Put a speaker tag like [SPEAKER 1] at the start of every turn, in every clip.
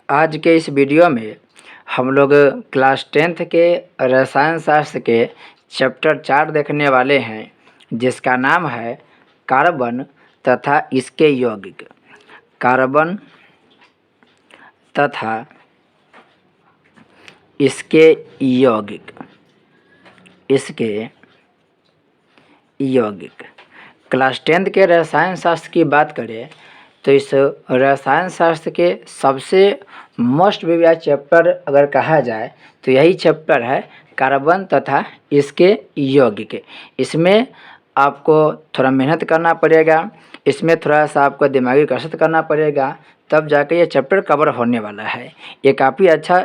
[SPEAKER 1] आज के इस वीडियो में हम लोग क्लास 10th के रसायन शास्त्र के चैप्टर 4 देखने वाले हैं, जिसका नाम है कार्बन तथा इसके यौगिक। कार्बन तथा इसके यौगिक। क्लास 10th के रसायन शास्त्र की बात करें तो इस रसायन शास्त्र के सबसे मोस्ट विविया चैप्टर अगर कहा जाए तो यही चैप्टर है कार्बन तथा इसके यौगिक। इसमें आपको थोड़ा मेहनत करना पड़ेगा, इसमें थोड़ा सा आपको दिमागी कसरत करना पड़ेगा, तब जाके ये चैप्टर कवर होने वाला है। ये काफ़ी अच्छा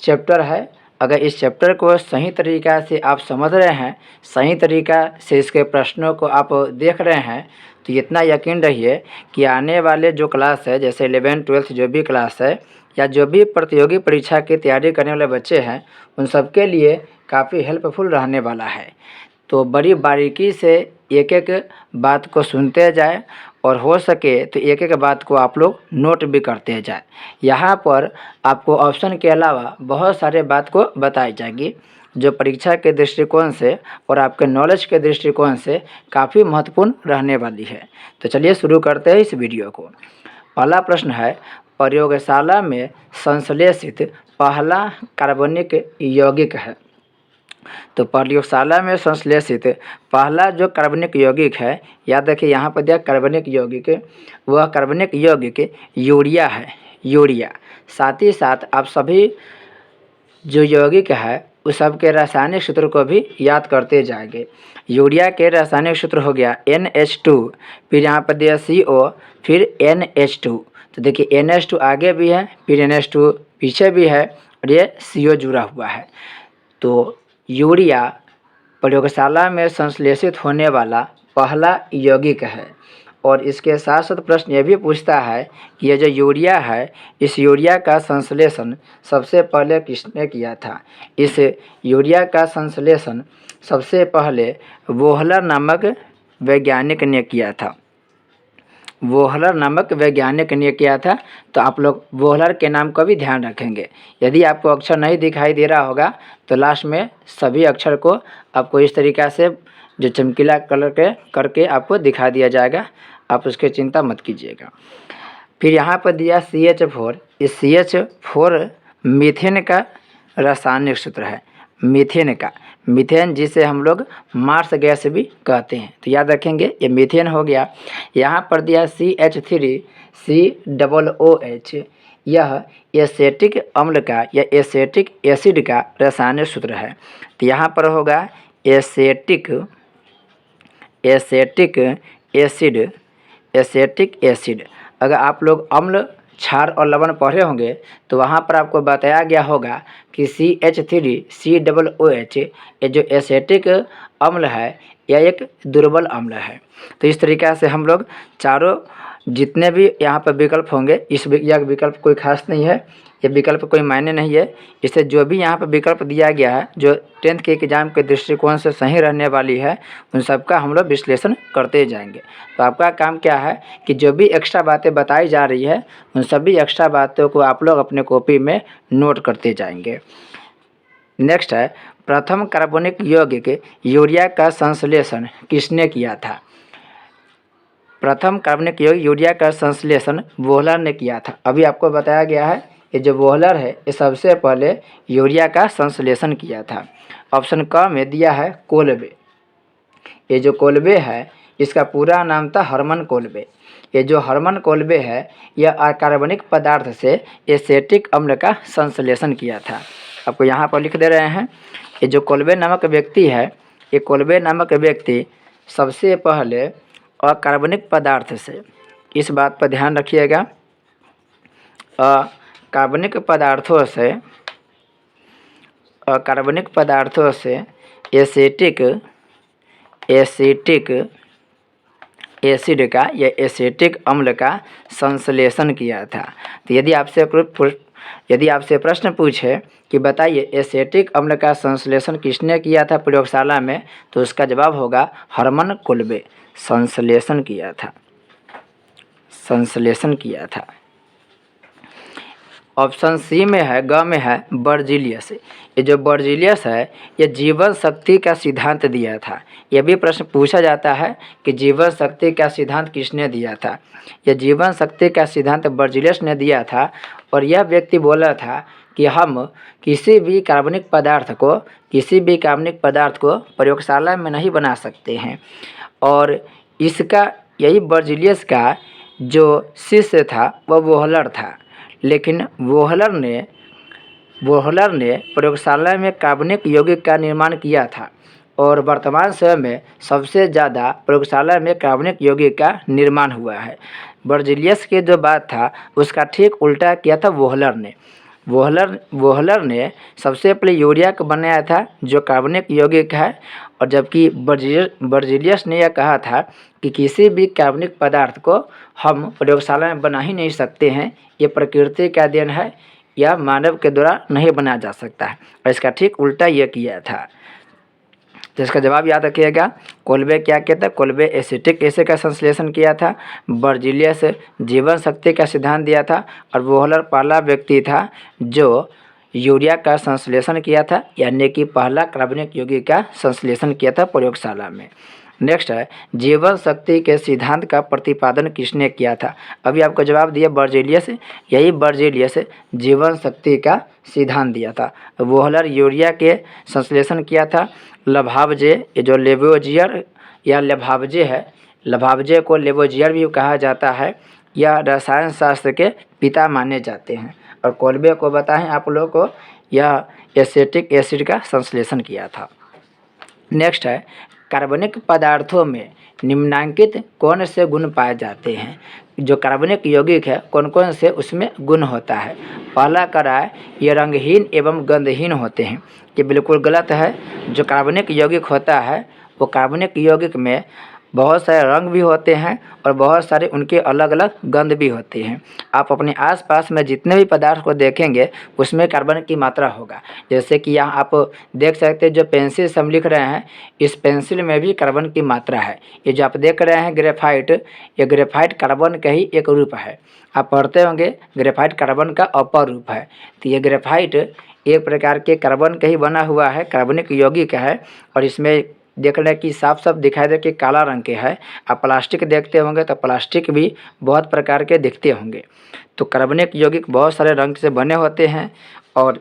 [SPEAKER 1] चैप्टर है। अगर इस चैप्टर को सही तरीक़ा से आप समझ रहे हैं, सही तरीक़ा से इसके प्रश्नों को आप देख रहे हैं, तो इतना यकीन रहिए कि आने वाले जो क्लास है, जैसे 11th 12th जो भी क्लास है या जो भी प्रतियोगी परीक्षा की तैयारी करने वाले बच्चे हैं, उन सब के लिए काफ़ी हेल्पफुल रहने वाला है। तो बड़ी बारीकी से एक एक बात को सुनते जाए और हो सके तो एक एक बात को आप लोग नोट भी करते जाए। यहाँ पर आपको ऑप्शन के अलावा बहुत सारे बात को बताई जाएगी जो परीक्षा के दृष्टिकोण से और आपके नॉलेज के दृष्टिकोण से काफ़ी महत्वपूर्ण रहने वाली है। तो चलिए शुरू करते हैं इस वीडियो को। पहला प्रश्न है, प्रयोगशाला में संश्लेषित पहला कार्बनिक यौगिक है। तो प्रयोगशाला में संश्लेषित पहला जो कार्बनिक यौगिक है, याद रखिए यहाँ पर दिया कार्बनिक यौगिक, वह कार्बनिक यौगिक यूरिया है। यूरिया। साथ ही साथ आप सभी जो यौगिक है उस सब के रासायनिक सूत्र को भी याद करते जाएंगे। यूरिया के रासायनिक सूत्र हो गया NH2, फिर यहाँ पर दिया CO, फिर NH2। तो देखिए NH2 आगे भी है, फिर NH2 पीछे भी है और ये CO जुड़ा हुआ है। तो यूरिया प्रयोगशाला में संश्लेषित होने वाला पहला यौगिक है। और इसके साथ साथ प्रश्न ये भी पूछता है कि ये जो यूरिया है, इस यूरिया का संश्लेषण सबसे पहले किसने किया था। इस यूरिया का संश्लेषण सबसे पहले वोहलर नामक वैज्ञानिक ने किया था। वोहलर नामक वैज्ञानिक ने किया था। तो आप लोग वोहलर के नाम का भी ध्यान रखेंगे। यदि आपको अक्षर नहीं दिखाई दे रहा होगा तो लास्ट में सभी अक्षर को आपको इस तरीक़ा से जो चमकीला कलर के करके आपको दिखा दिया जाएगा, आप उसकी चिंता मत कीजिएगा। फिर यहाँ पर दिया CH4। इस CH4 मीथेन का रासायनिक सूत्र है। मीथेन का, मीथेन जिसे हम लोग मार्स गैस भी कहते हैं, तो याद रखेंगे ये मीथेन हो गया। यहाँ पर दिया CH3 COOH, यह एसेटिक अम्ल का या एसेटिक एसिड का रासायनिक सूत्र है। तो यहाँ पर होगा एसेटिक एसिड। अगर आप लोग अम्ल, क्षार और लवण पढ़े होंगे तो वहाँ पर आपको बताया गया होगा कि CH3 COOH ये जो एसेटिक अम्ल है यह एक दुर्बल अम्ल है। तो इस तरीक़ा से हम लोग चारों जितने भी यहाँ पर विकल्प होंगे, यह विकल्प कोई खास नहीं है, ये विकल्प कोई मायने नहीं है। इससे जो भी यहाँ पर विकल्प दिया गया है जो 10th के एग्ज़ाम के दृष्टिकोण से सही रहने वाली है, उन सब का हम लोग विश्लेषण करते जाएंगे। तो आपका काम क्या है कि जो भी एक्स्ट्रा बातें बताई जा रही है उन सभी एक्स्ट्रा बातों को आप लोग अपने कॉपी में नोट करते जाएंगे। नेक्स्ट है, प्रथम कार्बनिक यौगिक यूरिया का संश्लेषण किसने किया था। प्रथम कार्बनिक यौगिक यूरिया का संश्लेषण वोहलर ने किया था। अभी आपको बताया गया है ये जो वोहलर है ये सबसे पहले यूरिया का संश्लेषण किया था। ऑप्शन क में दिया है कोल्बे। ये जो कोल्बे है इसका पूरा नाम था हरमन कोल्बे। ये जो हरमन कोल्बे है यह अकार्बनिक पदार्थ से एसेटिक अम्ल का संश्लेषण किया था। आपको यहाँ पर लिख दे रहे हैं, ये जो कोल्बे नामक व्यक्ति है, ये कोल्बे नामक व्यक्ति सबसे पहले अकार्बनिक पदार्थ से, इस बात पर ध्यान रखिएगा, अकार्बनिक पदार्थों से एसिटिक एसिड का या एसिटिक अम्ल का संश्लेषण किया था। तो यदि आपसे प्रश्न पूछे कि बताइए एसिटिक अम्ल का संश्लेषण किसने किया था प्रयोगशाला में, तो उसका जवाब होगा हरमन कोल्बे। संश्लेषण किया था। ऑप्शन सी में है, ग में है बर्जिलियस। ये जो बर्जिलियस है ये जीवन शक्ति का सिद्धांत दिया था। यह भी प्रश्न पूछा जाता है कि जीवन शक्ति का सिद्धांत किसने दिया था। यह जीवन शक्ति का सिद्धांत बर्जिलियस ने दिया था। और यह व्यक्ति बोला था कि हम किसी भी कार्बनिक पदार्थ को प्रयोगशाला में नहीं बना सकते हैं। और इसका यही बर्जिलियस का जो शिष्य था वह वोहलर था। लेकिन वोहलर ने प्रयोगशाला में कार्बनिक यौगिक का निर्माण किया था। और वर्तमान समय में सबसे ज़्यादा प्रयोगशाला में कार्बनिक यौगिक का निर्माण हुआ है। बर्जिलियस की जो बात था उसका ठीक उल्टा किया था वोहलर ने। वोहलर ने सबसे पहले यूरिया को बनाया था जो कार्बनिक यौगिक है। और जबकि बर्जिलियस ने यह कहा था कि किसी भी कार्बनिक पदार्थ को हम प्रयोगशाला में बना ही नहीं सकते हैं, ये प्रकृति का देन है या मानव के द्वारा नहीं बनाया जा सकता है। और इसका ठीक उल्टा ये किया था। तो इसका जवाब याद रखिएगा। कोल्बे क्या किया था? कोल्बे एसिटिक एसिड का संश्लेषण किया था। बर्जिलियस जीवन शक्ति का सिद्धांत दिया था। और वोहलर पहला व्यक्ति था जो यूरिया का संश्लेषण किया था, यानी कि पहला कार्बनिक यौगिक का संश्लेषण किया था प्रयोगशाला में। नेक्स्ट है, जीवन शक्ति के सिद्धांत का प्रतिपादन किसने किया था? अभी आपको जवाब दिया बर्जिलियस। यही बर्जिलियस जीवन शक्ति का सिद्धांत दिया था। वोहलर यूरिया के संश्लेषण किया था। लभावजे, ये जो लेवोजियर या लेभावजे है, लभावजे को लेवोजियर भी कहा जाता है, यह रसायन शास्त्र के पिता माने जाते हैं। और कोल्बे को बताएं आप लोगों को, यह एसिटिक एसिड का संश्लेषण किया था। नेक्स्ट है, कार्बनिक पदार्थों में निम्नांकित कौन से गुण पाए जाते हैं? जो कार्बनिक यौगिक है कौन कौन से उसमें गुण होता है? पहला करा है, ये रंगहीन एवं गंधहीन होते हैं। ये बिल्कुल गलत है। जो कार्बनिक यौगिक होता है वो कार्बनिक यौगिक में बहुत सारे रंग भी होते हैं और बहुत सारे उनके अलग अलग गंध भी होते हैं। आप अपने आसपास में जितने भी पदार्थ को देखेंगे उसमें कार्बन की मात्रा होगा। जैसे कि यहाँ आप देख सकते हैं जो पेंसिल से हम लिख रहे हैं, इस पेंसिल में भी कार्बन की मात्रा है। ये जो आप देख रहे हैं ग्रेफाइट, ये ग्रेफाइट कार्बन का ही एक रूप है। आप पढ़ते होंगे ग्रेफाइट कार्बन का अपर रूप है। तो ये ग्रेफाइट एक प्रकार के कार्बन का ही बना हुआ है, कार्बनिक यौगिक है। और इसमें देख रहे हैं कि साफ साफ दिखाई दे कि काला रंग के है। आप प्लास्टिक देखते होंगे तो प्लास्टिक भी बहुत प्रकार के दिखते होंगे। तो कार्बनिक यौगिक बहुत सारे रंग से बने होते हैं और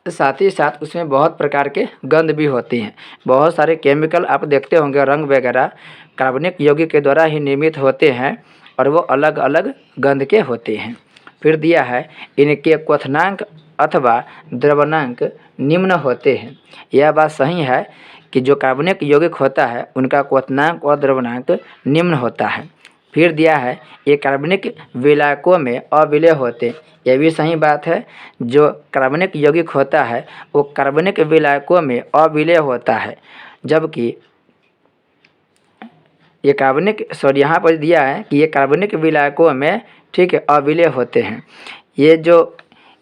[SPEAKER 1] साथ ही साथ उसमें बहुत प्रकार के गंध भी होती हैं। बहुत सारे केमिकल आप देखते होंगे, रंग वगैरह कार्बनिक यौगिक के द्वारा ही निर्मित होते हैं और वो अलग अलग गंध के होते हैं। फिर दिया है, इनके क्वथनांक अथवा द्रवणांक निम्न होते हैं। यह बात सही है कि जो कार्बनिक यौगिक होता है उनका क्वथनांक और द्रवणांक निम्न होता है। फिर दिया है, ये कार्बनिक विलायकों में अविलेय होते। यह भी सही बात है। जो कार्बनिक यौगिक होता है वो कार्बनिक विलायकों में अविलेय होता है, जबकि ये यहाँ पर दिया है कि ये कार्बनिक विलायकों में ठीक है अविलेय होते हैं।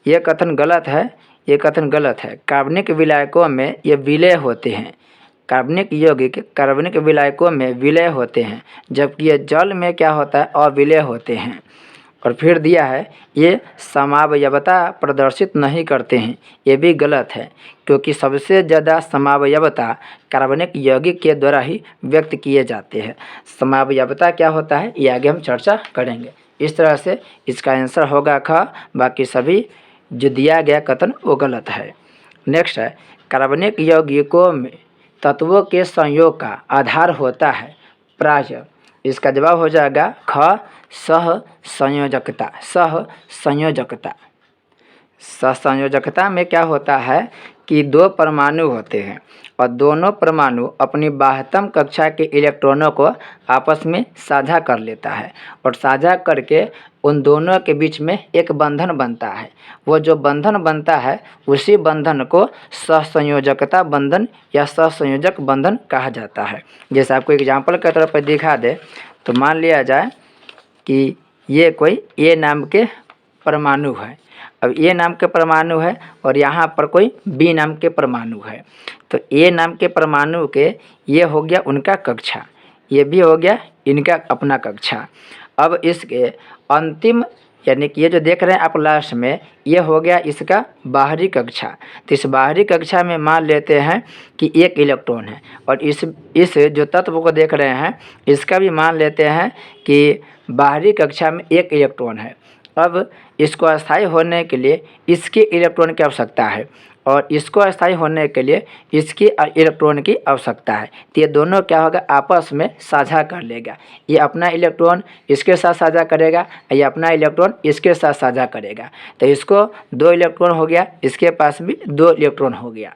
[SPEAKER 1] ये कथन गलत है। ये कथन गलत है। कार्बनिक विलायकों में ये विलेय होते हैं। कार्बनिक यौगिक कार्बनिक विलायकों में विलेय होते हैं, जबकि ये जल में क्या होता है? अविलेय होते हैं। और फिर दिया है, ये समावयवता प्रदर्शित नहीं करते हैं। ये भी गलत है, क्योंकि सबसे ज़्यादा समावयवता कार्बनिक यौगिक के द्वारा ही व्यक्त किए जाते हैं। समावयवता क्या होता है ये आगे हम चर्चा करेंगे। इस तरह से इसका आंसर होगा ख। बाकी सभी जो दिया गया कथन वो गलत है। नेक्स्ट है, कार्बनिक यौगिकों में तत्वों के संयोग का आधार होता है प्राय। इसका जवाब हो जाएगा ख, सहसंयोजकता। सहसंयोजकता। सहसंयोजकता में क्या होता है कि दो परमाणु होते हैं और दोनों परमाणु अपनी बाह्यतम कक्षा के इलेक्ट्रॉनों को आपस में साझा कर लेता है और साझा करके उन दोनों के बीच में एक बंधन बनता है। वो जो बंधन बनता है उसी बंधन को सहसंयोजकता बंधन या सहसंयोजक बंधन कहा जाता है। जैसे आपको एग्जाम्पल के तौर पर दिखा दे तो मान लिया जाए कि ये कोई ए नाम के परमाणु है। अब ए नाम के परमाणु है और यहाँ पर कोई बी नाम के परमाणु है। तो ए नाम के परमाणु के ये हो गया उनका कक्षा, ये भी हो गया इनका अपना कक्षा। अब इसके अंतिम यानी कि ये जो देख रहे हैं आप लास्ट में, ये हो गया इसका बाहरी कक्षा। तो इस बाहरी कक्षा में मान लेते हैं कि एक इलेक्ट्रॉन है, और इस जो तत्व को देख रहे हैं इसका भी मान लेते हैं कि बाहरी कक्षा में एक इलेक्ट्रॉन है। अब इसको अस्थायी होने के लिए इसके इलेक्ट्रॉन की आवश्यकता है, और इसको अस्थायी होने के लिए इसकी इलेक्ट्रॉन की आवश्यकता है। तो ये दोनों क्या होगा, आपस में साझा कर लेगा। ये अपना इलेक्ट्रॉन इसके साथ साझा करेगा, ये अपना इलेक्ट्रॉन इसके साथ साझा करेगा। तो इसको 2 इलेक्ट्रॉन हो गया, इसके पास भी 2 इलेक्ट्रॉन हो गया।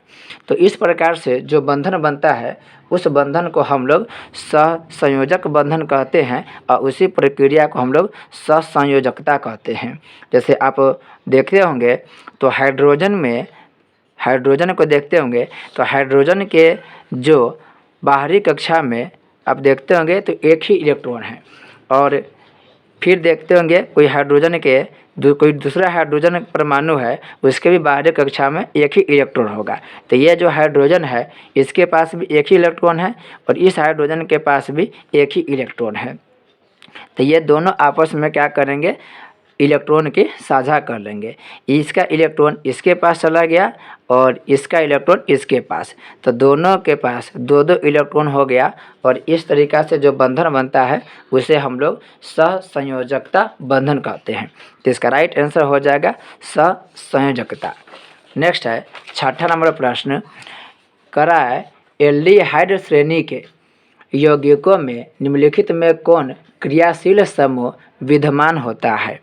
[SPEAKER 1] तो इस प्रकार से जो बंधन बनता है उस बंधन को हम लोग सहसंयोजक बंधन कहते हैं, और उसी प्रक्रिया को हम लोग सहसंयोजकता कहते हैं। जैसे आप देखते होंगे तो हाइड्रोजन को देखते होंगे तो हाइड्रोजन के जो बाहरी कक्षा में आप देखते होंगे तो एक ही इलेक्ट्रॉन है, और फिर देखते होंगे कोई दूसरा हाइड्रोजन परमाणु है, उसके भी बाहरी कक्षा में एक ही इलेक्ट्रॉन होगा। तो ये जो हाइड्रोजन है इसके पास भी एक ही इलेक्ट्रॉन है, और इस हाइड्रोजन के पास भी एक ही इलेक्ट्रॉन है। तो ये दोनों आपस में क्या करेंगे, इलेक्ट्रॉन के साझा कर लेंगे। इसका इलेक्ट्रॉन इसके पास चला गया और इसका इलेक्ट्रॉन इसके पास, तो दोनों के पास 2-2 इलेक्ट्रॉन हो गया, और इस तरीक़ा से जो बंधन बनता है उसे हम लोग सहसंयोजकता बंधन कहते हैं। तो इसका राइट आंसर हो जाएगा सहसंयोजकता। नेक्स्ट है 6ठा नंबर प्रश्न, करा है एल्डिहाइड श्रेणी के यौगिकों में निम्नलिखित में कौन क्रियाशील समूह विद्यमान होता है।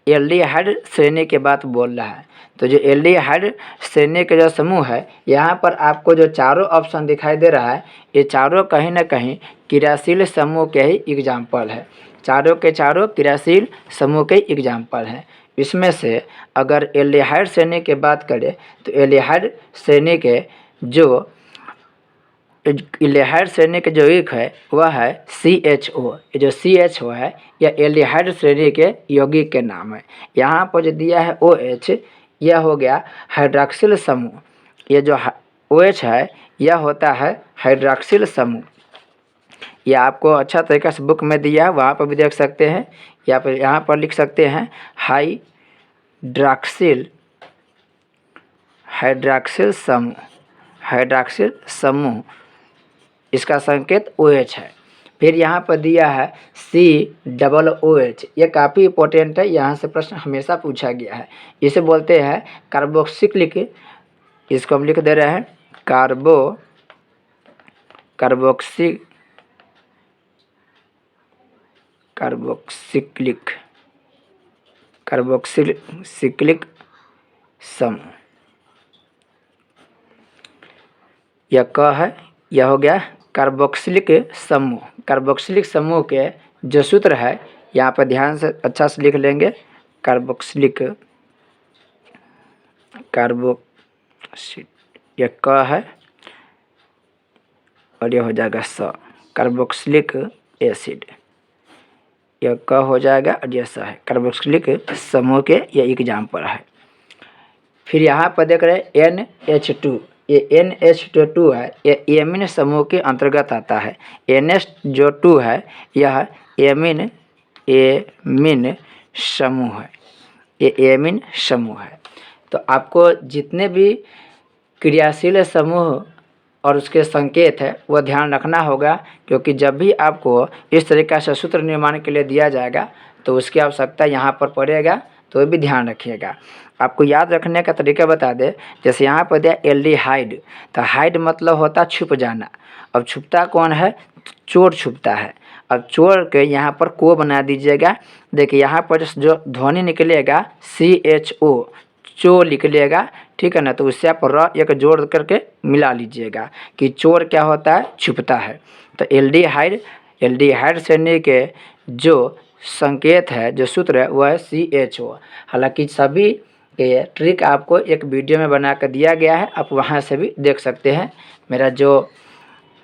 [SPEAKER 1] एल्डिहाइड श्रेणी के बात बोल रहा है, तो जो एल्डिहाइड श्रेणी के जो समूह है, यहाँ पर आपको जो चारों ऑप्शन दिखाई दे रहा है, ये चारों कहीं ना कहीं क्रियाशील समूह के ही एग्जाम्पल है। चारों के चारों क्रियाशील समूह के एग्जाम्पल हैं। इसमें से अगर एल्डिहाइड श्रेणी की बात करें तो एल्डिहाइड श्रेणी के जो एल्डिहाइड श्रेणी के जो एक है वह है CHO। ये जो CHO है यह एल्डिहाइड श्रेणी के यौगिक के नाम है। यहाँ पर जो दिया है OH, यह हो गया हाइड्रॉक्सिल समूह। ये जो OH है यह होता है हाइड्रॉक्सिल समूह। यह आपको अच्छा तरीका से बुक में दिया है, वहाँ पर भी देख सकते हैं। यहाँ पर लिख सकते हैं हाइड्रॉक्सिल समूह, इसका संकेत OH है। फिर यहाँ पर दिया है COOH। ये काफ़ी इंपॉर्टेंट है, यहाँ से प्रश्न हमेशा पूछा गया है। इसे बोलते हैं कार्बोक्सिलिक, इसको हम लिख दे रहे हैं कार्बोक्सिलिक समूह। यह क है, यह हो गया कार्बोक्सिलिक समूह। कार्बोक्सिलिक समूह के जो सूत्र है यहाँ पर ध्यान से अच्छा से लिख लेंगे, यह क है और यह हो जाएगा स, कार्बोक्सिलिक एसिड। यह क हो जाएगा और यह स है, कार्बोक्सिलिक समूह के यह एग्जाम्पल है। फिर यहाँ पर देख रहे हैं NH2। ये NH2 है, ये एमीन समूह के अंतर्गत आता है। NH जो 2 है यह एमीन समूह है, ये एमीन समूह है। तो आपको जितने भी क्रियाशील समूह और उसके संकेत है वह ध्यान रखना होगा, क्योंकि जब भी आपको इस तरीक़ा से सूत्र निर्माण के लिए दिया जाएगा तो उसकी आवश्यकता यहाँ पर पड़ेगा, तो भी ध्यान रखिएगा। आपको याद रखने का तरीका बता दे, जैसे यहाँ पर दिया एल्डिहाइड, तो हाइड मतलब होता छुप जाना। अब छुपता कौन है, चोर छुपता है। अब चोर के यहाँ पर को बना दीजिएगा। देखिए यहाँ पर जो ध्वनि निकलेगा CHO, चो निकलेगा, ठीक है ना, तो उससे आप र एक जोड़ करके मिला लीजिएगा कि चोर क्या होता है, छुपता है। तो एल्डिहाइड श्रेणी के जो संकेत है, जो सूत्र है वह है CHO। हालांकि सभी ये ट्रिक आपको एक वीडियो में बना कर दिया गया है, आप वहां से भी देख सकते हैं। मेरा जो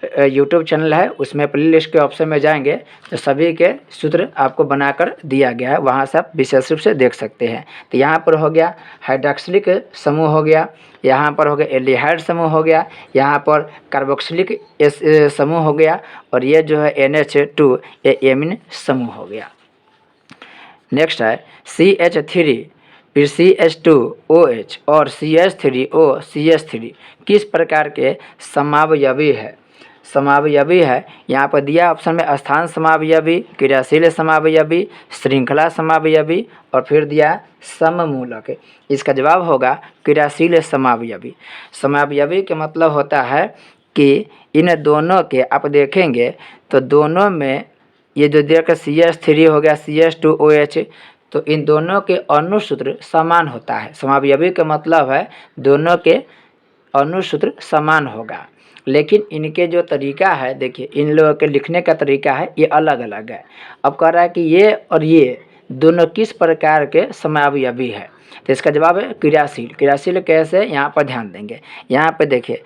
[SPEAKER 1] यूट्यूब चैनल है उसमें प्लेलिस्ट के ऑप्शन में जाएंगे तो सभी के सूत्र आपको बनाकर दिया गया है, वहां से आप विशेष रूप से देख सकते हैं। तो यहाँ पर हो गया हाइड्रॉक्सिलिक समूह हो गया, यहाँ पर हो गया एल्डिहाइड समूह हो गया, यहाँ पर कार्बोक्सिलिक समूह हो गया, और ये जो है NH2 ये एमीन समूह हो गया। नेक्स्ट है CH3 फिर CH2OH और CH3O CH3 किस प्रकार के समावयवी है? समावयवी है, यहाँ पर दिया ऑप्शन में स्थान समावयवी, क्रियाशील समावयवी, श्रृंखला समावयवी और फिर दिया सममूलक। इसका जवाब होगा क्रियाशील समावयवी। समावयवी का मतलब होता है कि इन दोनों के आप देखेंगे तो दोनों में ये जो देखा CH3 हो गया CH2OH, तो इन दोनों के अणुसूत्र समान होता है। समावयवी का मतलब है दोनों के अणुसूत्र समान होगा, लेकिन इनके जो तरीका है, देखिए इन लोगों के लिखने का तरीका है ये अलग अलग है। अब कह रहा है कि ये और ये दोनों किस प्रकार के समावयवी है, तो इसका जवाब है क्रियाशील। क्रियाशील कैसे, यहाँ पर ध्यान देंगे। यहाँ पे देखिए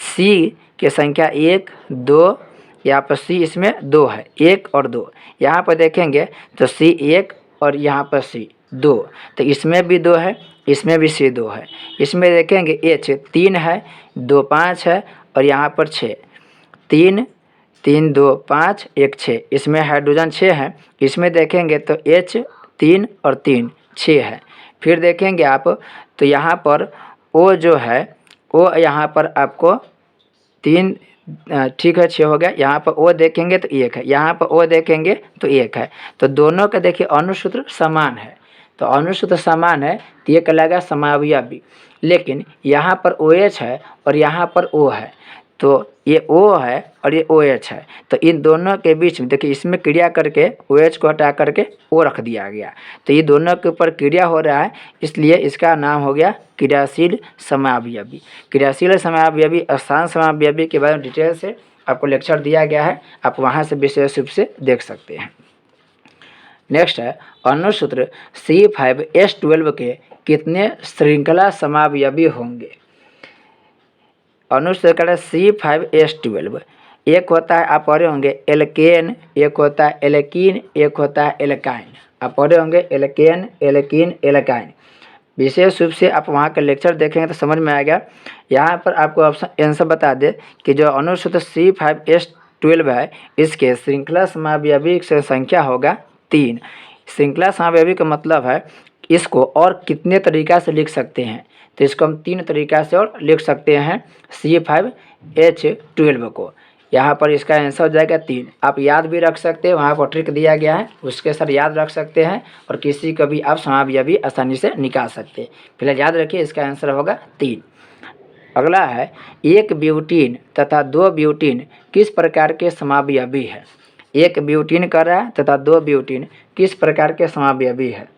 [SPEAKER 1] C की संख्या 1 2, यहाँ पर C इसमें 2 है, 1 और 2। यहाँ पर देखेंगे तो C 1 और यहाँ पर C 2, तो इसमें भी 2 है, इसमें भी C 2 है। इसमें देखेंगे H 3 है, 2 5 है और यहाँ पर 6, 3 3 2 5 1 6, इसमें हाइड्रोजन 6 है। इसमें देखेंगे तो H 3 और 3 6 है। फिर देखेंगे आप तो यहाँ पर O जो है O यहाँ पर आपको 3 ठीक है 6 हो गया। यहाँ पर O देखेंगे तो 1 है, यहाँ पर O देखेंगे तो 1 है। तो दोनों का देखिए अणुसूत्र समान है, तो अणुसूत्र समान है तो ये कहलाएगा समावयवी। लेकिन यहाँ पर OH है और यहाँ पर O है, तो ये O है और ये OH है, तो इन दोनों के बीच में देखिए इसमें क्रिया करके OH को हटा करके O रख दिया गया, तो ये दोनों के ऊपर क्रिया हो रहा है, इसलिए इसका नाम हो गया क्रियाशील समावयवी। क्रियाशील समावयवी, स्थान समावयवी के बारे में डिटेल से आपको लेक्चर दिया गया है, आप वहाँ से विशेष रूप से देख सकते हैं। नेक्स्ट है अणुसूत्र C5H12 के कितने श्रृंखला समावयवी होंगे? अणुसूत्र C5H12, एक होता है आप पढ़े होंगे एल्केन, एक होता है एल्कीन, एक होता है एल्काइन। आप पढ़े होंगे एल्केन एल्कीन एल्काइन। विशेष रूप से आप वहाँ का लेक्चर देखेंगे तो समझ में आएगा। यहाँ पर आपको ऑप्शन आंसर बता दे कि जो अणुसूत्र C5H12 है इसके श्रृंखला समावयवी की संख्या होगा 3। श्रृंखला समावयवी का मतलब है इसको और कितने तरीक़ा से लिख सकते हैं, तो इसको हम 3 तरीक़ा से और लिख सकते हैं C5H12 को। यहाँ पर इसका आंसर हो जाएगा 3। आप याद भी रख सकते हैं, वहाँ पर ट्रिक दिया गया है उसके साथ याद रख सकते हैं और किसी का भी आप समावयवी आसानी से निकाल सकते हैं। फिलहाल याद रखिए इसका आंसर होगा 3। अगला है 1 ब्यूटीन तथा 2 ब्यूटीन किस प्रकार के समावयवी है? 1 ब्यूटीन कर रहा है तथा 2 ब्यूटीन किस प्रकार के समावयवी है?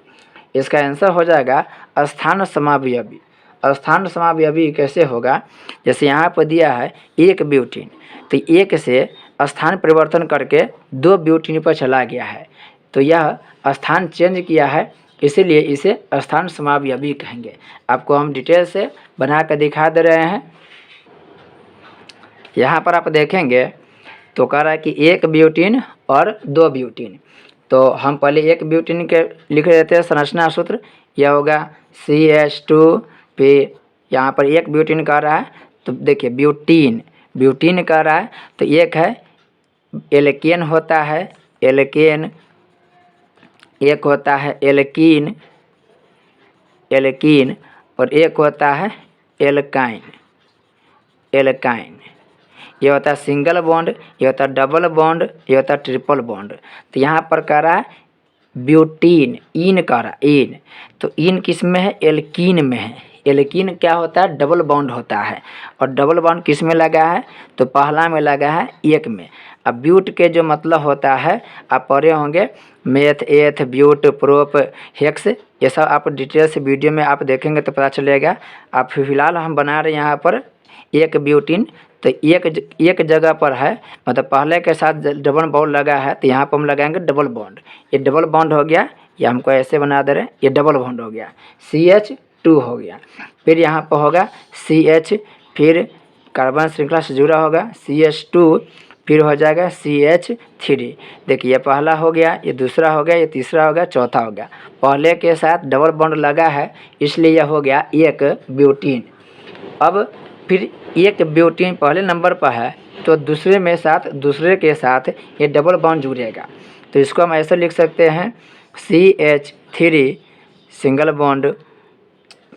[SPEAKER 1] इसका आंसर हो जाएगा स्थान समावयवी। स्थान समावयवी कैसे होगा, जैसे यहाँ पर दिया है 1 ब्यूटीन, तो 1 से स्थान परिवर्तन करके 2 ब्यूटीन पर चला गया है, तो यह स्थान चेंज किया है, इसीलिए इसे स्थान समावयवी कहेंगे। आपको हम डिटेल से बना कर दिखा दे रहे हैं। यहाँ पर आप देखेंगे तो कह रहा है कि 1 ब्यूटीन और 2 ब्यूटीन, तो हम पहले 1 ब्यूटीन के लिख देते हैं संरचना सूत्र। यह होगा CH2, फिर यहाँ पर 1 ब्यूटीन कह रहा है तो देखिए ब्यूटीन ब्यूटीन कह रहा है, तो एक है एल्केन होता है एल्केन, एक होता है एल्कीन एल्कीन और एक होता है एल्काइन एल्काइन। ये होता है सिंगल बॉन्ड, ये होता है डबल बॉन्ड, ये होता है ट्रिपल बॉन्ड। तो यहाँ पर कह रहा है ब्यूटीन, इन कह रहा है इन, तो इन किस में है? एल्कीन में है। एल्कीन क्या होता है? डबल बॉन्ड होता है, और डबल बॉन्ड किस में लगा है? तो पहला में लगा है 1 में। अब ब्यूट के जो मतलब होता है आप पढ़े होंगे मेथ एथ ब्यूट प्रोप हेक्स, ये सब आप डिटेल से वीडियो में आप देखेंगे तो पता चलेगा। आप फिलहाल हम बना रहे हैं यहाँ पर 1 ब्यूटीन, तो एक जगह पर है, मतलब पहले के साथ डबल बॉन्ड लगा है, तो यहाँ पर हम लगाएंगे डबल बॉन्ड। ये डबल बॉन्ड हो गया, ये हमको ऐसे बना दे रहे हैं, ये डबल बॉन्ड हो गया, CH2 हो गया। फिर यहाँ पर होगा CH, फिर कार्बन श्रृंखला से जुड़ा होगा CH2, फिर हो जाएगा CH3। देखिए ये पहला हो गया, ये दूसरा हो गया, ये तीसरा हो गया, चौथा हो गया। पहले के साथ डबल बॉन्ड लगा है इसलिए यह हो गया 1 ब्यूटीन। अब फिर 1 ब्यूटीन पहले नंबर पर है तो दूसरे के साथ ये डबल बॉन्ड जुड़ेगा, तो इसको हम ऐसे लिख सकते हैं CH3 सिंगल बॉन्ड,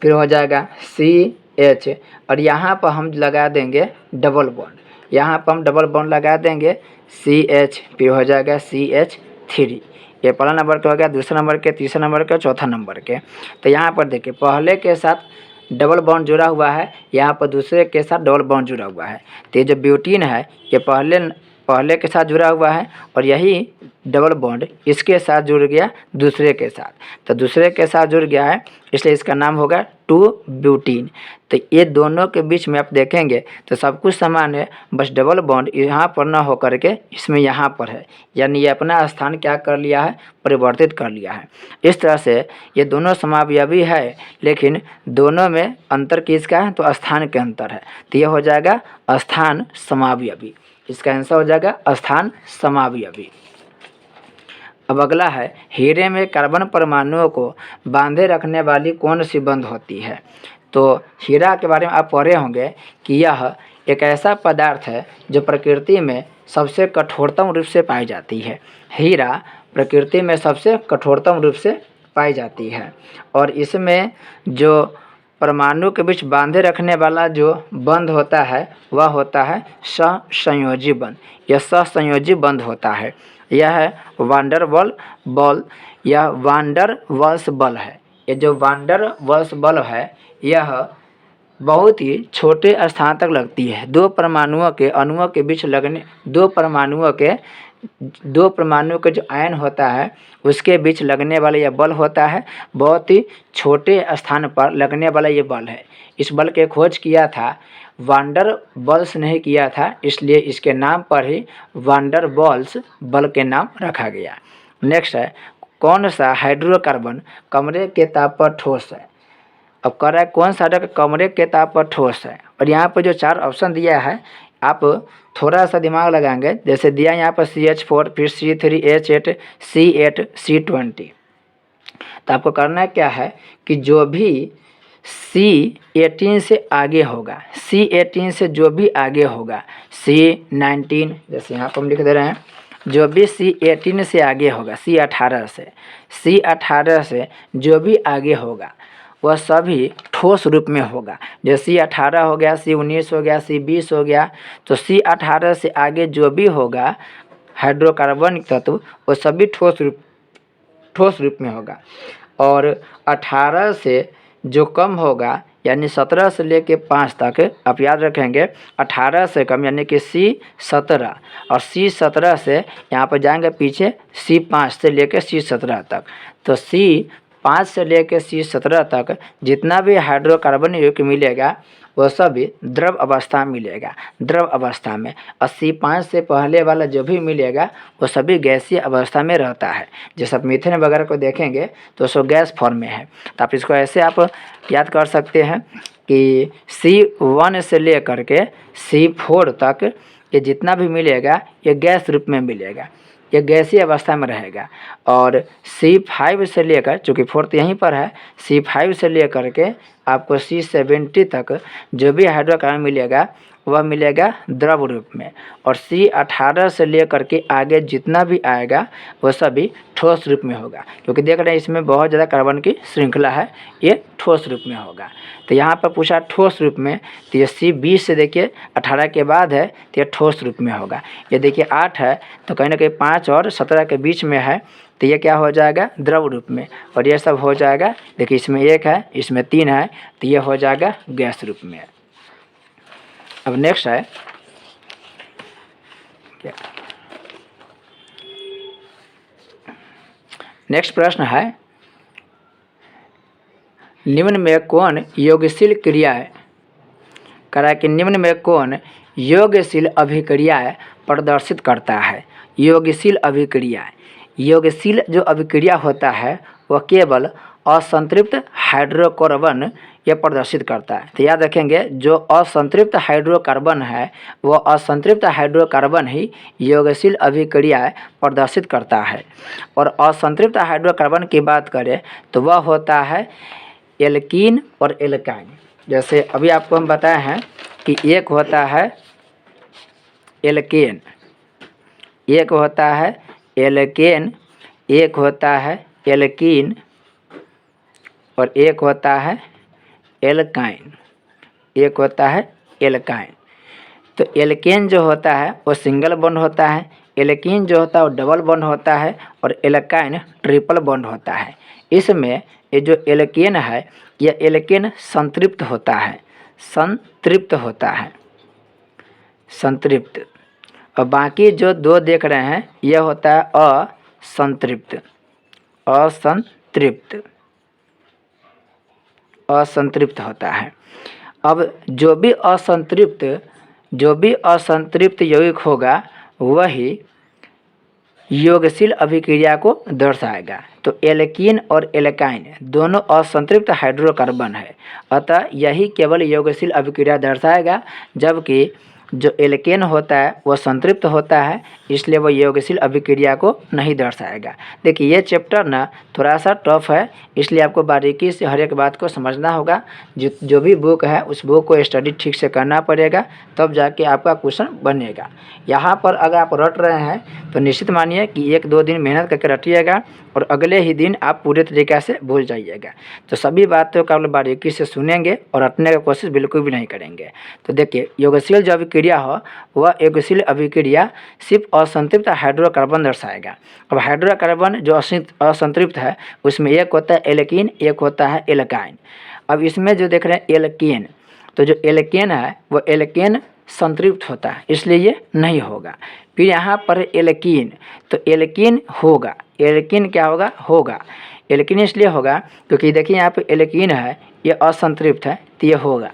[SPEAKER 1] फिर हो जाएगा CH, और यहाँ पर हम लगा देंगे डबल बॉन्ड, यहाँ पर हम डबल बॉन्ड लगा देंगे CH, फिर हो जाएगा CH3। ये पहला नंबर के हो गया, दूसरा नंबर के, तीसरा नंबर के, चौथा नंबर के। तो यहाँ पर देखिए पहले के साथ डबल बॉन्ड जुड़ा हुआ है, यहाँ पर दूसरे के साथ डबल बॉन्ड जुड़ा हुआ है। तो ये जो ब्यूटीन है ये पहले के साथ जुड़ा हुआ है, और यही डबल बॉन्ड इसके साथ जुड़ गया दूसरे के साथ, तो दूसरे के साथ जुड़ गया है, इसलिए इसका नाम होगा 2-ब्यूटीन। तो ये दोनों के बीच में आप देखेंगे तो सब कुछ समान है, बस डबल बॉन्ड यहाँ पर ना होकर के इसमें यहाँ पर है, यानी ये अपना स्थान क्या कर लिया है, परिवर्तित कर लिया है। इस तरह से ये दोनों समावयवी है, लेकिन दोनों में अंतर किसका है, तो स्थान के अंतर है। तो ये हो जाएगा स्थान समावयवी, इसका आंसर हो जाएगा स्थान समावयवी। अब अगला है, हीरे में कार्बन परमाणुओं को बांधे रखने वाली कौन सी बंध होती है। तो हीरा के बारे में आप पढ़े होंगे कि यह एक ऐसा पदार्थ है जो प्रकृति में सबसे कठोरतम रूप से पाई जाती है। हीरा प्रकृति में सबसे कठोरतम रूप से पाई जाती है, और इसमें जो परमाणु के बीच बांधे रखने वाला जो बंध होता है वह होता है सहसंयोजी बंध। यह सहसंयोजी बंध होता है। यह है वांडर बल, यह वांडर वाल्स बल है। ये जो वांडर वाल्स बल है यह बहुत ही छोटे स्थान तक लगती है। दो परमाणुओं के अणुओं के बीच लगने, दो परमाणुओं के जो आयन होता है उसके बीच लगने वाला यह बल होता है। बहुत ही छोटे स्थान पर लगने वाला ये बल है। इस बल के खोज किया था वांडर बल्स ने किया था, इसलिए इसके नाम पर ही वांडर बॉल्स बल के नाम रखा गया। नेक्स्ट है, कौन सा हाइड्रोकार्बन कमरे के ताप पर ठोस है। अब कह रहा है कौन सा कमरे के ताप पर ठोस है, और यहाँ पर जो 4 ऑप्शन दिया है आप थोड़ा सा दिमाग लगाएंगे। जैसे दिया यहाँ पर CH4, फिर C3H8, C8, C20। तो आपको करना क्या है कि जो भी C18 से आगे होगा, C18 से जो भी आगे होगा, C19 जैसे यहाँ पर हम लिख दे रहे हैं, जो भी C18 से आगे होगा, C18 से जो भी आगे होगा वह सभी ठोस रूप में होगा। जैसे C18 हो गया, C19 हो गया, C20 हो गया, तो C18 से आगे जो भी होगा हाइड्रोकार्बन तत्व वो सभी ठोस रूप में होगा। और 18 से जो कम होगा यानी 17 से लेके 5 तक आप याद रखेंगे, 18 से कम यानी कि C17, और C17 से यहाँ पर जाएंगे पीछे C5 से लेके C17 तक। तो C5 से लेके C17 तक जितना भी हाइड्रोकार्बन युक्त मिलेगा वो सभी द्रव अवस्था में मिलेगा, द्रव अवस्था में। और C5 से पहले वाला जो भी मिलेगा वो सभी गैसीय अवस्था में रहता है। जैसे आप मीथेन वगैरह को देखेंगे तो सो गैस फॉर्म में है। तो आप इसको ऐसे आप याद कर सकते हैं कि C1 से लेकर के C4 तक ये जितना भी मिलेगा ये गैस रूप में मिलेगा, ये गैसीय अवस्था में रहेगा। और C5 से लेकर, चूँकि 4th यहीं पर है, C5 से लेकर के आपको C70 तक जो भी हाइड्रोकार्बन मिलेगा वह मिलेगा द्रव रूप में। और C18 से लेकर के आगे जितना भी आएगा वह सभी ठोस रूप में होगा, क्योंकि देख रहे हैं इसमें बहुत ज़्यादा कार्बन की श्रृंखला है, ये ठोस रूप में होगा। तो यहाँ पर पूछा ठोस रूप में, तो ये C20 से देखिए 18 के बाद है तो ये ठोस रूप में होगा। ये देखिए 8 है तो कहीं ना कहीं 5 और 17 के बीच में है, तो ये क्या हो जाएगा द्रव रूप में। और ये सब हो जाएगा, देखिए इसमें 1 है, इसमें 3 है, तो ये हो जाएगा गैस रूप में। अब नेक्स्ट है क्या, नेक्स्ट प्रश्न है, निम्न में कौन योगशील क्रियाएं, करा कि निम्न में कौन योगशील अभिक्रियाएं प्रदर्शित करता है। योगशील अभिक्रियाएं, योगशील जो अभिक्रिया होता है वह केवल असंतृप्त हाइड्रोकार्बन यह प्रदर्शित करता है। तो याद रखेंगे जो असंतृप्त हाइड्रोकार्बन है वह असंतृप्त हाइड्रोकार्बन ही योगशील अभिक्रियाएं प्रदर्शित करता है। और असंतृप्त हाइड्रोकार्बन की बात करें तो वह होता है एल्कीन और एल्काइन। जैसे अभी आपको हम बताए हैं कि एक होता है एल्केन, एक होता है एल्केन, एक होता है एल्कीन और एक होता है एल्काइन, एक होता है एल्काइन। तो एल्केन जो होता है वो सिंगल बॉन्ड होता है, एल्कीन जो होता है वो डबल बॉन्ड होता है और एल्काइन ट्रिपल बॉन्ड होता है। इसमें ये जो एल्केन है यह एल्केन संतृप्त होता है, संतृप्त होता है, संतृप्त। और बाकी जो दो देख रहे हैं यह होता है असंतृप्त, असंतृप्त, असंतृप्त होता है। अब जो भी असंतृप्त यौगिक होगा वही योगशील अभिक्रिया को दर्शाएगा। तो एल्कीन और एल्काइन दोनों असंतृप्त हाइड्रोकार्बन है, अतः यही केवल योगशील अभिक्रिया दर्शाएगा, जबकि जो एल्केन होता है वह संतृप्त होता है, इसलिए वह योगशील अभिक्रिया को नहीं दर्शाएगा। देखिए ये चैप्टर ना थोड़ा सा टफ है, इसलिए आपको बारीकी से हर एक बात को समझना होगा। जो भी बुक है उस बुक को स्टडी ठीक से करना पड़ेगा, तब जाके आपका क्वेश्चन बनेगा। यहाँ पर अगर आप रट रहे हैं तो निश्चित मानिए कि 1-2 दिन मेहनत करके रटिएगा और अगले ही दिन आप पूरे तरीक़े से भूल जाइएगा। तो सभी बातों का आप बारीकी से सुनेंगे और रटने की कोशिश बिल्कुल भी नहीं करेंगे। तो देखिए योगशील जो अभिक्रिया हो वह योगशील अभिक्रिया सिर्फ असंतृप्त हाइड्रोकार्बन दर्शाएगा। अब हाइड्रोकार्बन जो असंतृप्त है उसमें एक होता है एल्कीन, एक होता है एल्काइन। अब इसमें जो देख रहे हैं एल्केन, तो जो एल्केन है वो एल्केन संतृप्त होता है, इसलिए ये नहीं होगा। फिर यहाँ पर एल्कीन, तो एल्कीन होगा, एल्कीन क्या होगा, होगा। एल्कीन इसलिए होगा क्योंकि देखिए यहाँ पे एल्कीन है ये असंतृप्त है, तो ये होगा।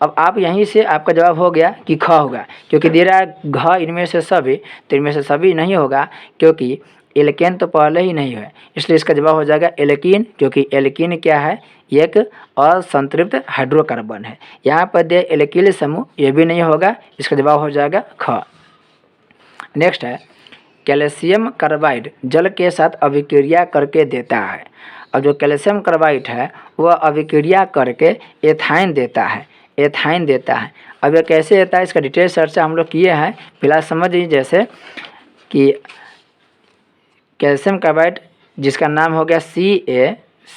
[SPEAKER 1] अब आप यहीं से आपका जवाब हो गया कि ख होगा, क्योंकि दे रहा है घ इनमें से सभी, तो इनमें से सभी नहीं होगा क्योंकि एल्केन तो पहले ही नहीं है, इसलिए इसका जवाब हो जाएगा एल्कीन, क्योंकि एल्कीन क्या है, एक असंतृप्त हाइड्रोकार्बन है। यहाँ पर दे एल्किल समूह, ये भी नहीं होगा, इसका जवाब हो जाएगा ख। नेक्स्ट है कैल्शियम कार्बाइड जल के साथ अभिक्रिया करके देता है। अब जो कैल्शियम कार्बाइड है वह अभिक्रिया करके एथाइन देता है, एथाइन देता है। अब यह कैसे देता है इसका डिटेल चर्चा हम लोग किए हैं, फिलहाल समझ लीजिए। जैसे कि कैल्शियम कार्बाइड जिसका नाम हो गया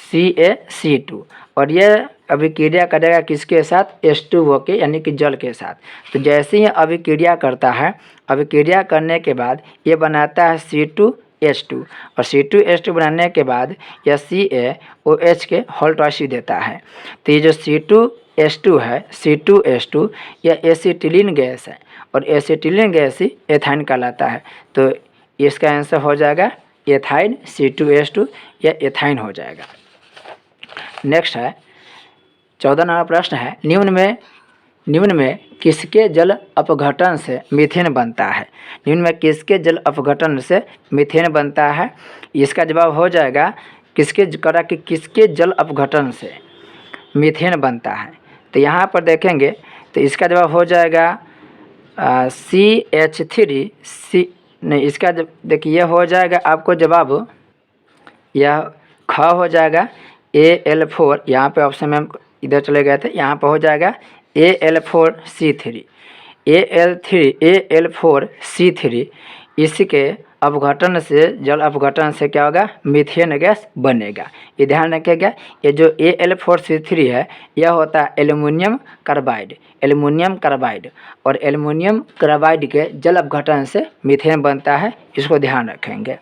[SPEAKER 1] CaC2 और यह अभिक्रिया करेगा किसके साथ, H2O के, यानी कि जल के साथ। तो जैसे ही अभिक्रिया करता है, अभिक्रिया करने के बाद ये बनाता है C2H2 और C2H2 बनाने के बाद यह CaOH के होल्टवासी देता है। तो ये जो C2H2 है, C2H2 यह एसिटिलीन गैस है और एसिटिलीन गैस ही एथाइन कहलाता है। तो इसका आंसर हो जाएगा एथाइन, C2H2 या एथाइन हो जाएगा। नेक्स्ट है 14 नंबर प्रश्न है निम्न में किसके जल अपघटन से मीथेन बनता है। निम्न में किसके जल अपघटन से मीथेन बनता है, इसका जवाब हो जाएगा किसके जल अपघटन से मीथेन बनता है। तो यहाँ पर देखेंगे तो इसका जवाब हो जाएगा CH3 नहीं, इसका देखिए हो जाएगा आपको जवाब यह ख हो जाएगा Al4। यहाँ पे ऑप्शन में हम इधर चले गए थे, यहाँ पर हो जाएगा Al4C3, Al4C3। इसके अपघटन से, जल अपघटन से क्या होगा, मीथेन गैस बनेगा। ये ध्यान रखिएगा, ये जो Al4C3 है यह होता है एल्युमिनियम कार्बाइड, एल्युमिनियम कार्बाइड, और एल्युमिनियम कार्बाइड के जल अपघटन से मीथेन बनता है, इसको ध्यान रखेंगे।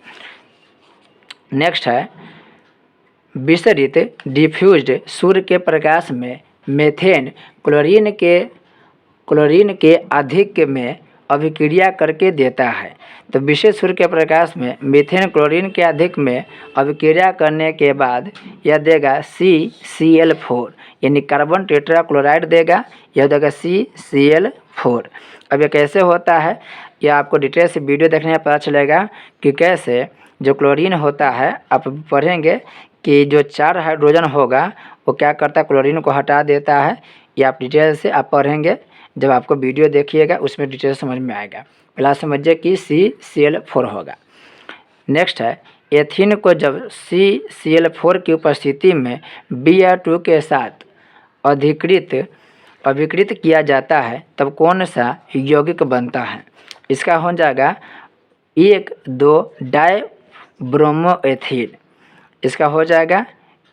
[SPEAKER 1] नेक्स्ट है विसरित डिफ्यूज्ड सूर्य के प्रकाश में मेथेन क्लोरीन के अधिक में अभिक्रिया करके देता है। तो विशेष सूर्य के प्रकाश में मीथेन क्लोरीन के अधिक में अभिक्रिया करने के बाद यह देगा CCl4, यानी कार्बन टेट्रा क्लोराइड देगा, यह देगा CCl4। अब यह कैसे होता है, यह आपको डिटेल से वीडियो देखने में पता चलेगा कि कैसे जो क्लोरीन होता है, आप पढ़ेंगे कि जो 4 हाइड्रोजन होगा वो क्या करता है, क्लोरीन को हटा देता है। ये आप डिटेल से आप पढ़ेंगे, जब आपको वीडियो देखिएगा उसमें डिटेल समझ में आएगा। फिलहाल समझिए कि CCl4 होगा। नेक्स्ट है एथीन को जब CCl4 की उपस्थिति में Br2 के साथ अभिकृत किया जाता है तब कौन सा यौगिक बनता है। इसका हो जाएगा 1,2 डाइब्रोमोएथीन, इसका हो जाएगा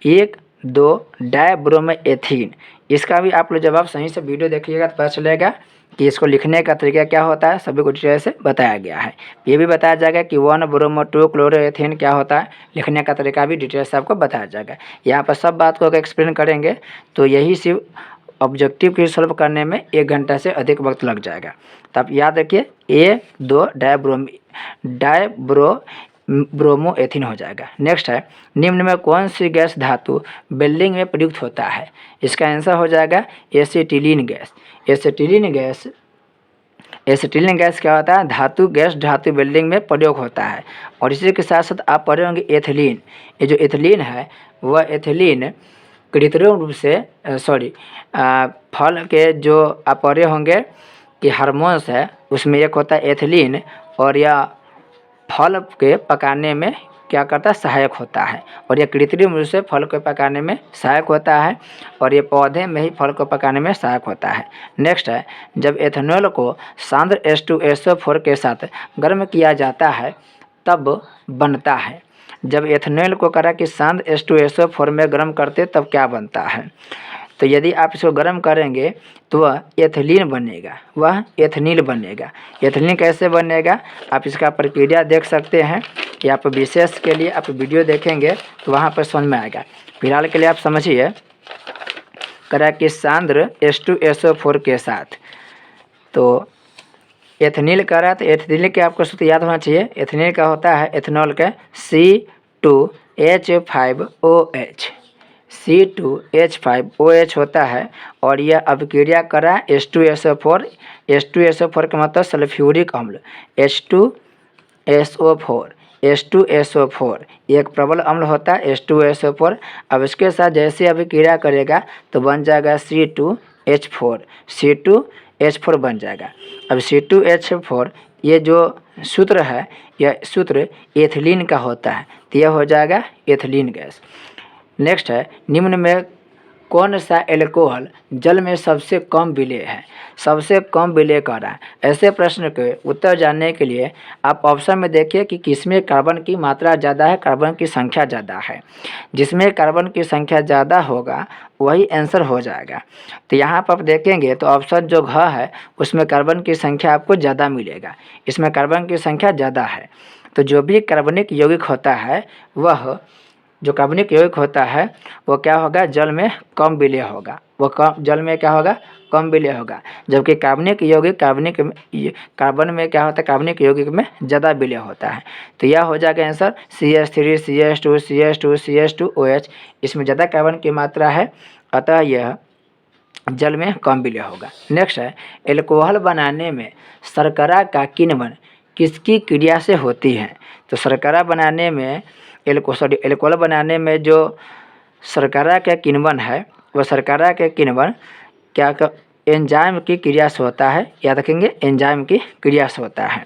[SPEAKER 1] 1,2 डायब्रोमोएथीन। इसका भी आप लोग जब आप सही से वीडियो देखिएगा तो पता चलेगा कि इसको लिखने का तरीका क्या होता है, सभी को डिटेल से बताया गया है। ये भी बताया जाएगा कि 1-ब्रोमो-2 क्लोरोएथेन क्या होता है, लिखने का तरीका भी डिटेल से आपको बताया जाएगा। यहाँ पर सब बात को अगर एक्सप्लेन करेंगे तो यही सिर्फ ऑब्जेक्टिव की सॉल्व करने में 1 घंटा से अधिक वक्त लग जाएगा। तो आप याद रखिए 1,2 डायब्रोमोएथीन हो जाएगा। नेक्स्ट है, निम्न में कौन सी गैस धातु वेल्डिंग में प्रयुक्त होता है? इसका आंसर हो जाएगा एसिटिलीन गैस। एसिटिलीन गैस क्या होता है? धातु वेल्डिंग में प्रयोग होता है। और इसी के साथ साथ आप पढ़े होंगे एथिलीन। ये जो एथिलीन है वह एथिलीन कृत्रिम रूप से फल के जो आप पढ़े होंगे कि हार्मोन्स है उसमें एक होता है एथिलीन, और यह फल के पकाने में क्या करता है? सहायक होता है। और यह कृत्रिम रूप से फल को पकाने में सहायक होता है, और ये पौधे में ही फल को पकाने में सहायक होता है। नेक्स्ट है, जब एथेनॉल को सांद्र H2SO4 के साथ गर्म किया जाता है तब बनता है। जब एथेनॉल को करा कि सांद्र H2SO4 में गर्म करते तब क्या बनता है? तो यदि आप इसको गर्म करेंगे तो वह एथिलीन बनेगा, वह एथनिल बनेगा। एथिलीन कैसे बनेगा आप इसका प्रक्रिया देख सकते हैं, या आप विशेष के लिए आप वीडियो देखेंगे तो वहाँ पर समझ में आएगा। फिलहाल के लिए आप समझिए, करा कि सांद्र H2SO4 के साथ तो एथनिल करा, तो एथनिल के आपको सूत्र याद होना चाहिए। एथनिल का होता है एथेनॉल का C2H5OH, C2H5OH होता है, और यह अभिक्रिया करा H2SO4 का मतलब सल्फ्यूरिक अम्ल H2SO4 एक प्रबल अम्ल होता है H2SO4। अब इसके साथ जैसे अभिक्रिया करेगा तो बन जाएगा C2H4 बन जाएगा। अब C2H4 ये जो सूत्र है, यह सूत्र एथिलीन का होता है, तो यह हो जाएगा एथिलीन गैस। नेक्स्ट है, निम्न में कौन सा एल्कोहल जल में सबसे कम विलेय है? सबसे कम विलेय कर रहा है। ऐसे प्रश्न के उत्तर जानने के लिए आप ऑप्शन में देखिए कि किसमें कार्बन की मात्रा ज़्यादा है, कार्बन की संख्या ज़्यादा है। जिसमें कार्बन की संख्या ज़्यादा होगा वही आंसर हो जाएगा। तो यहाँ पर आप देखेंगे तो ऑप्शन जो घ है उसमें कार्बन की संख्या आपको ज़्यादा मिलेगा, इसमें कार्बन की संख्या ज़्यादा है। तो जो भी कार्बनिक यौगिक होता है वह जो कार्बनिक यौगिक होता है वो क्या होगा? जल में कम विलेय होगा, जल में क्या होगा? कम विलेय होगा। जबकि कार्बनिक यौगिक कार्बन में क्या होता है? कार्बनिक यौगिक में ज़्यादा विलेय होता है। तो यह हो जाएगा answer CH3 CH2 CH2 CH2OH, इसमें ज़्यादा कार्बन की मात्रा है, अतः यह जल में कम विलेय होगा। नेक्स्ट है, एल्कोहल बनाने में शर्करा का किण्वन किसकी क्रिया से होती है? तो शर्करा बनाने में एल्कोहल बनाने में जो शर्करा का किण्वन है वह शर्करा का किण्वन एंजाइम की क्रिया से होता है। याद रखेंगे, एंजाइम की क्रिया से होता है।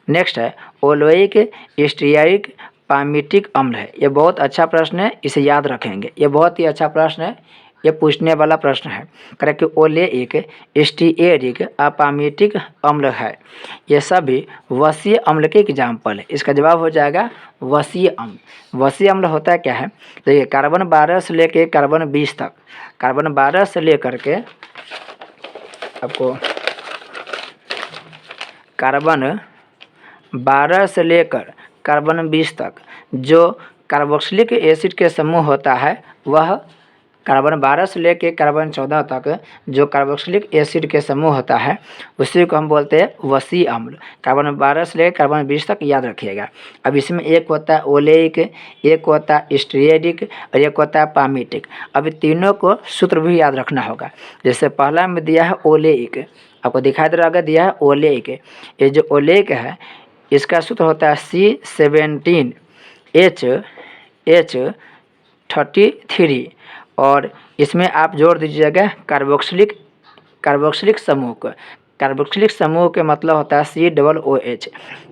[SPEAKER 1] नेक्स्ट है, ओलोइक स्टीयरिक पामिटिक अम्ल है। ये बहुत अच्छा प्रश्न है, इसे याद रखेंगे, ये बहुत ही अच्छा प्रश्न है, ये पूछने वाला प्रश्न है। करेक्ट, ओलेइक स्टीयरिक अपामिटिक अम्ल है। ये सभी वसीय अम्ल के एग्जाम्पल है। इसका जवाब हो जाएगा वसीय अम्ल। वसीय अम्ल होता क्या है? देखिए, कार्बन 12 से लेकर कार्बन 20 तक, कार्बन 12 से लेकर के आपको कार्बन 12 से लेकर कार्बन 20 तक जो कार्बोक्सिलिक एसिड के समूह होता है वह कार्बन 12 से लेकर कार्बन 14 तक जो कार्बोक्सिलिक एसिड के समूह होता है उसी को हम बोलते हैं वसीय अम्ल। कार्बन 12 से लेकर कार्बन 20 तक याद रखिएगा। अब इसमें एक होता है ओलेइक, एक होता है स्टीयरिक और एक होता है पामिटिक। अब तीनों को सूत्र भी याद रखना होगा। जैसे पहला में दिया है ओलेइक, आपको दिखाई दे रहा होगा, दिया है ओलेइक। ये जो ओलेइक है इसका सूत्र होता है C17H33, और इसमें आप जोड़ दीजिएगा कार्बोक्सिलिक समूह को। कार्बोक्सिलिक समूह के मतलब होता है COOH,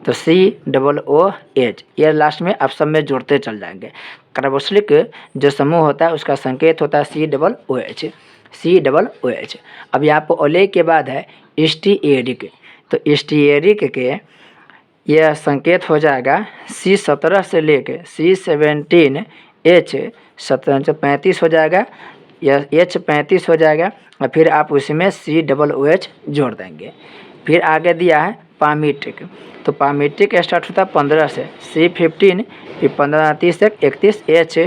[SPEAKER 1] तो COOH ये लास्ट में आप सब में जोड़ते चल जाएंगे। कार्बोक्सिलिक जो समूह होता है उसका संकेत होता है COOH। अब यहाँ पर ओलेइक के बाद है स्टीयरिक, तो स्टीयरिक के यह संकेत हो जाएगा C17 से लेकर C17 H 35 हो जाएगा, यह H 35 हो जाएगा और फिर आप उसमें COOH जोड़ देंगे। फिर आगे दिया है पामीट्रिक, तो पामीट्रिक स्टार्ट होता है 15 से, C15, फिर 15 30 तक 31, H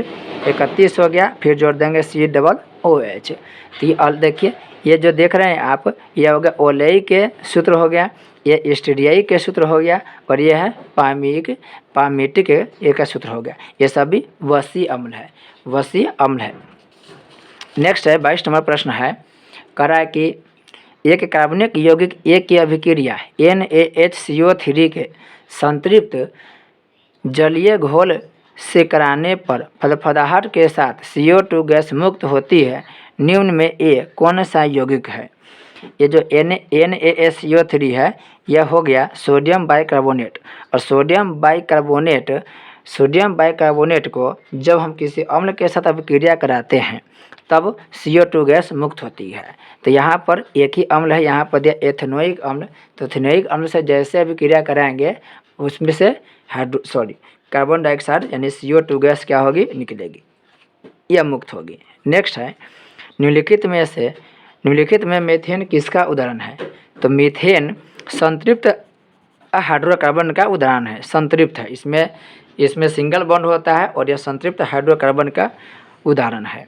[SPEAKER 1] 31 हो गया, फिर जोड़ देंगे COOH। तो ये देखिए, ये जो देख रहे हैं आप, ये हो गया ओलेई के सूत्र हो गया, ये स्टीरियाई के सूत्र हो गया, और ये है पामीटिक ये का सूत्र हो गया। ये सभी वसीय अम्ल है, वसीय अम्ल है। नेक्स्ट है 22 नंबर प्रश्न है, कह रहा है कि एक कार्बनिक यौगिक एक की अभिक्रिया NaHCO3 के संतृप्त जलीय घोल से कराने पर फदफदाहट के साथ CO2 गैस मुक्त होती है, निम्न में ए कौन सा यौगिक है। ये जो NaCO3 है, यह हो गया सोडियम बाइकार्बोनेट, और सोडियम बाइकार्बोनेट को जब हम किसी अम्ल के साथ अभिक्रिया कराते हैं तब CO2 गैस मुक्त होती है। तो यहाँ पर एक ही अम्ल है, यहाँ पर दिया एथेनोइक अम्ल, तो एथेनोइक अम्ल से जैसे अभिक्रिया कराएंगे उसमें से कार्बन डाइऑक्साइड यानी CO2 गैस क्या होगी, निकलेगी, यह मुक्त होगी। नेक्स्ट है निम्नलिखित में मीथेन किसका उदाहरण है। तो मीथेन संतृप्त हाइड्रोकार्बन का उदाहरण है, संतृप्त है, इसमें सिंगल बॉन्ड होता है और यह संतृप्त हाइड्रोकार्बन का उदाहरण है।